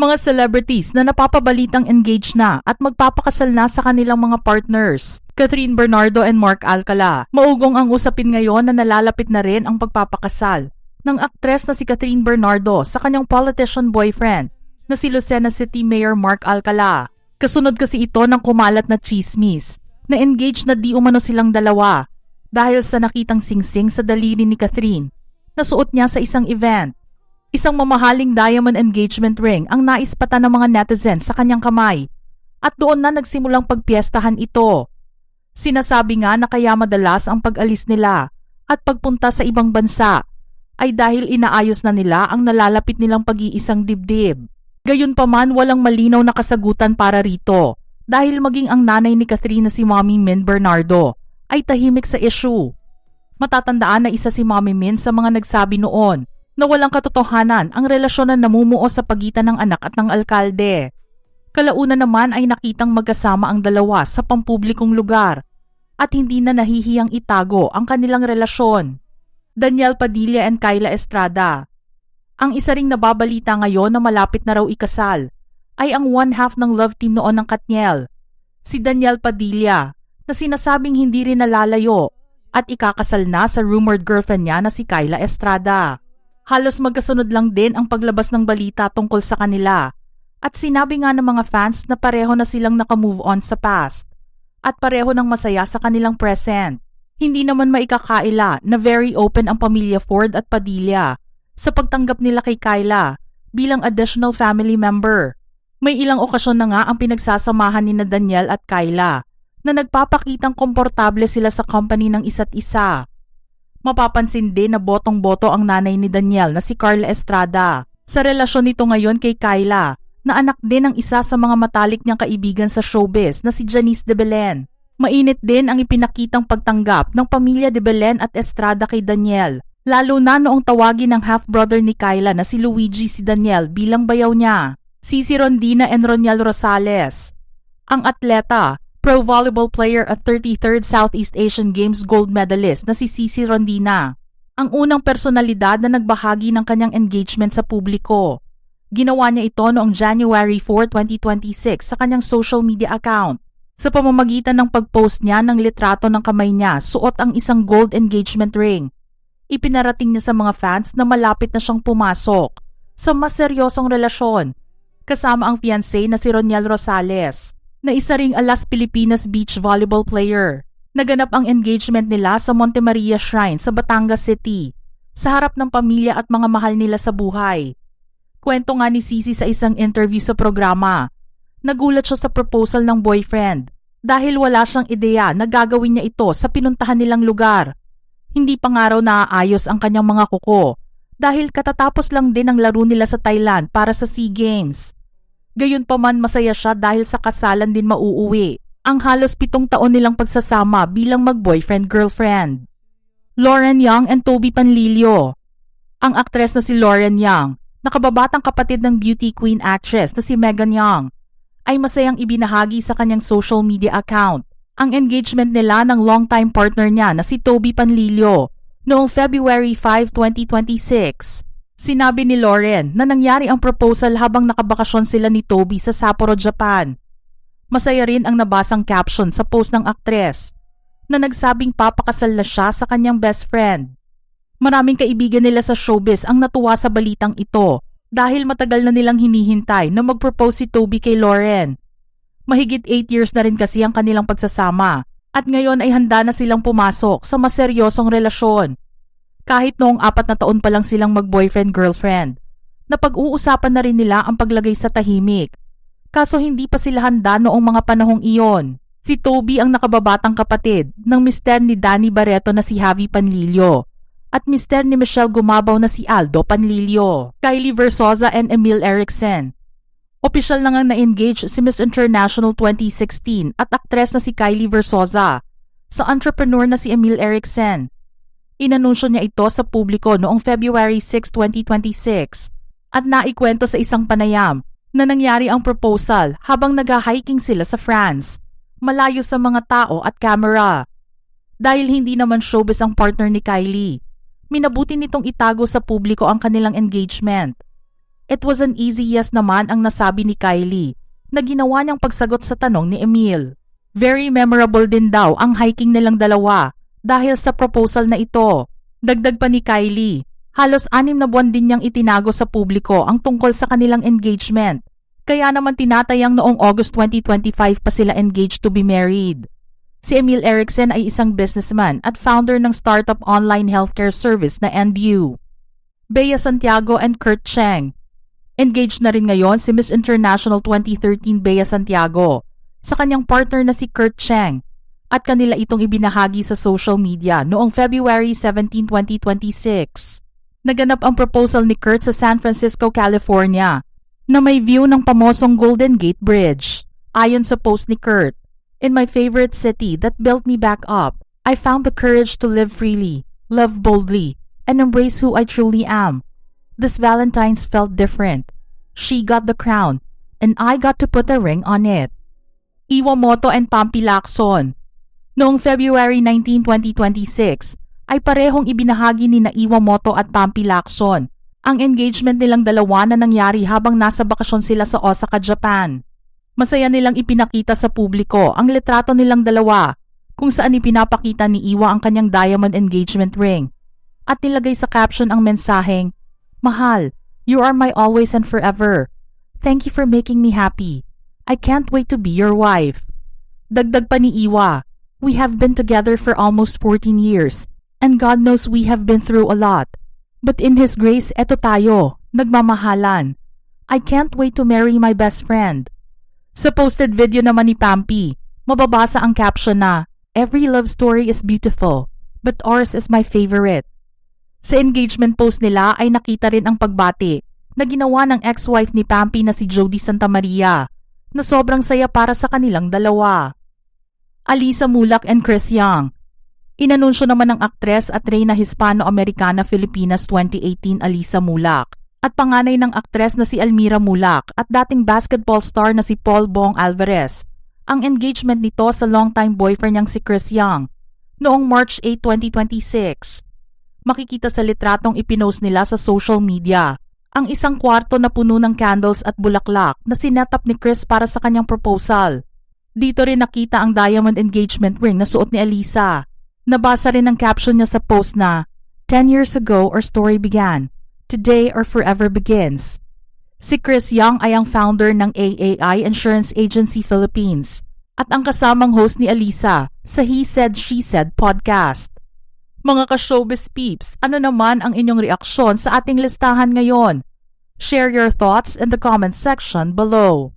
Mga celebrities na napapabalitang engaged na at magpapakasal na sa kanilang mga partners. Catherine Bernardo and Mark Alcala. Maugong ang usapin ngayon na nalalapit na rin ang pagpapakasal ng aktres na si Catherine Bernardo sa kanyang politician boyfriend na si Lucena City Mayor Mark Alcala. Kasunod kasi ito ng kumalat na chismis na engaged na di umano silang dalawa dahil sa nakitang singsing sa daliri ni Catherine na suot niya sa isang event. Isang mamahaling diamond engagement ring ang naispatan ng mga netizens sa kanyang kamay at doon na nagsimulang pagpiestahan ito. Sinasabi nga na kaya madalas ang pag-alis nila at pagpunta sa ibang bansa ay dahil inaayos na nila ang nalalapit nilang pag-iisang dibdib. Gayunpaman walang malinaw na kasagutan para rito dahil maging ang nanay ni Catherine na si Mommy Min Bernardo ay tahimik sa issue. Matatandaan na isa si Mommy Min sa mga nagsabi noon na walang katotohanan ang relasyon na namumuo sa pagitan ng anak at ng alkalde. Kalaunan naman ay nakitang magkasama ang dalawa sa pampublikong lugar at hindi na nahihiyang itago ang kanilang relasyon. Daniel Padilla and Kyla Estrada. Ang isa ring nababalita ngayon na malapit na raw ikasal ay ang one half ng love team noon ng Katniel, si Daniel Padilla, na sinasabing hindi rin nalalayo at ikakasal na sa rumored girlfriend niya na si Kyla Estrada. Halos magkasunod lang din ang paglabas ng balita tungkol sa kanila at sinabi nga ng mga fans na pareho na silang nakamove on sa past at pareho ng masaya sa kanilang present. Hindi naman maikakaila na very open ang pamilya Ford at Padilla sa pagtanggap nila kay Kyla bilang additional family member. May ilang okasyon na nga ang pinagsasamahan ni Daniel at Kyla na nagpapakitang komportable sila sa company ng isa't isa. Mapapansin din na botong-boto ang nanay ni Daniel na si Carla Estrada sa relasyon nito ngayon kay Kyla na anak din ng isa sa mga matalik niyang kaibigan sa showbiz na si Janice de Belen. Mainit din ang ipinakitang pagtanggap ng pamilya de Belen at Estrada kay Daniel, lalo na noong tawagin ng half-brother ni Kyla na si Luigi si Daniel bilang bayaw niya. Cici Rondina and Roniel Rosales. Ang atleta, pro volleyball player at 33rd Southeast Asian Games gold medalist na si Cici Rondina, ang unang personalidad na nagbahagi ng kanyang engagement sa publiko. Ginawa niya ito noong January 4, 2026 sa kanyang social media account. Sa pamamagitan ng pag-post niya ng litrato ng kamay niya, suot ang isang gold engagement ring. Ipinarating niya sa mga fans na malapit na siyang pumasok sa mas seryosong relasyon kasama ang fiancé na si Roniel Rosales, na isa ring Alas Pilipinas beach volleyball player. Naganap ang engagement nila sa Monte Maria Shrine sa Batangas City, sa harap ng pamilya at mga mahal nila sa buhay. Kwento nga ni Cici sa isang interview sa programa, nagulat siya sa proposal ng boyfriend dahil wala siyang ideya na gagawin niya ito sa pinuntahan nilang lugar. Hindi pa nga raw naaayos ang kanyang mga kuko dahil katatapos lang din ang laro nila sa Thailand para sa SEA Games. Gayunpaman masaya siya dahil sa kasalan din mauuwi ang halos 7 taon nilang pagsasama bilang mag-boyfriend-girlfriend. Lauren Young and Toby Panlilio. Ang aktres na si Lauren Young, nakababatang kapatid ng beauty queen actress na si Megan Young, ay masayang ibinahagi sa kanyang social media account ang engagement nila ng longtime partner niya na si Toby Panlilio noong February 5, 2026. Sinabi ni Lauren na nangyari ang proposal habang nakabakasyon sila ni Toby sa Sapporo, Japan. Masaya rin ang nabasang caption sa post ng aktres na nagsabing papakasal na siya sa kanyang best friend. Maraming kaibigan nila sa showbiz ang natuwa sa balitang ito dahil matagal na nilang hinihintay na mag-propose si Toby kay Lauren. Mahigit 8 years na rin kasi ang kanilang pagsasama at ngayon ay handa na silang pumasok sa mas seryosong relasyon. Kahit noong 4 na taon pa lang silang mag-boyfriend-girlfriend, napag-uusapan na rin nila ang paglagay sa tahimik. Kaso hindi pa sila handa noong mga panahong iyon. Si Toby ang nakababatang kapatid ng mister ni Danny Barreto na si Javi Panlilio at mister ni Michelle Gumabaw na si Aldo Panlilio. Kylie Versosa and Emil Erickson. Opisyal na ngang na-engage si Miss International 2016 at aktres na si Kylie Versosa sa entrepreneur na si Emil Erickson. Inanunsyo niya ito sa publiko noong February 6, 2026 at naikwento sa isang panayam na nangyari ang proposal habang nag-hiking sila sa France, malayo sa mga tao at camera. Dahil hindi naman showbiz ang partner ni Kylie, minabuti nitong itago sa publiko ang kanilang engagement. It was an easy yes naman ang nasabi ni Kylie na ginawa niyang pagsagot sa tanong ni Emil. Very memorable din daw ang hiking nilang dalawa dahil sa proposal na ito. Dagdag pa ni Kylie, halos 6 na buwan din niyang itinago sa publiko ang tungkol sa kanilang engagement. Kaya naman tinatayang noong August 2025 pa sila engaged to be married. Si Emil Erickson ay isang businessman at founder ng startup online healthcare service na NDU. Bea Santiago and Kurt Cheng. Engaged na rin ngayon si Miss International 2013 Bea Santiago sa kanyang partner na si Kurt Cheng at kanila itong ibinahagi sa social media noong February 17, 2026. Naganap ang proposal ni Kurt sa San Francisco, California na may view ng pamosong Golden Gate Bridge. Ayon sa post ni Kurt, "In my favorite city that built me back up, I found the courage to live freely, love boldly, and embrace who I truly am. This Valentine's felt different. She got the crown, and I got to put a ring on it." Iwamoto and Pampi Lacson. Noong February 19, 2026, ay parehong ibinahagi ni Iwamoto at Pampi Lacson ang engagement nilang dalawa na nangyari habang nasa bakasyon sila sa Osaka, Japan. Masaya nilang ipinakita sa publiko ang litrato nilang dalawa kung saan ipinapakita ni Iwa ang kanyang diamond engagement ring at nilagay sa caption ang mensaheng, "Mahal, you are my always and forever. Thank you for making me happy. I can't wait to be your wife." Dagdag pa ni Iwa, "We have been together for almost 14 years and God knows we have been through a lot. But in His grace, eto tayo, nagmamahalan. I can't wait to marry my best friend." Sa posted video naman ni Pampi, mababasa ang caption na, "Every love story is beautiful, but ours is my favorite." Sa engagement post nila ay nakita rin ang pagbati na ginawa ng ex-wife ni Pampi na si Jody Santamaria na sobrang saya para sa kanilang dalawa. Alisa Mulak and Chris Young. Inanunsyo naman ng aktres at reyna Hispano-Americana Filipinas 2018 Alisa Mulak at panganay ng aktres na si Almira Mulak at dating basketball star na si Paul Bong Alvarez ang engagement nito sa longtime boyfriend niyang si Chris Young noong March 8, 2026. Makikita sa litratong ipinost nila sa social media ang isang kwarto na puno ng candles at bulaklak na sinetap ni Chris para sa kanyang proposal. Dito rin nakita ang diamond engagement ring na suot ni Alisa. Nabasa rin ang caption niya sa post na, "10 years ago our story began. Today our forever begins." Si Chris Young ay ang founder ng AAI Insurance Agency Philippines at ang kasamang host ni Alisa sa He Said, She Said podcast. Mga ka-showbiz peeps, ano naman ang inyong reaksyon sa ating listahan ngayon? Share your thoughts in the comment section below.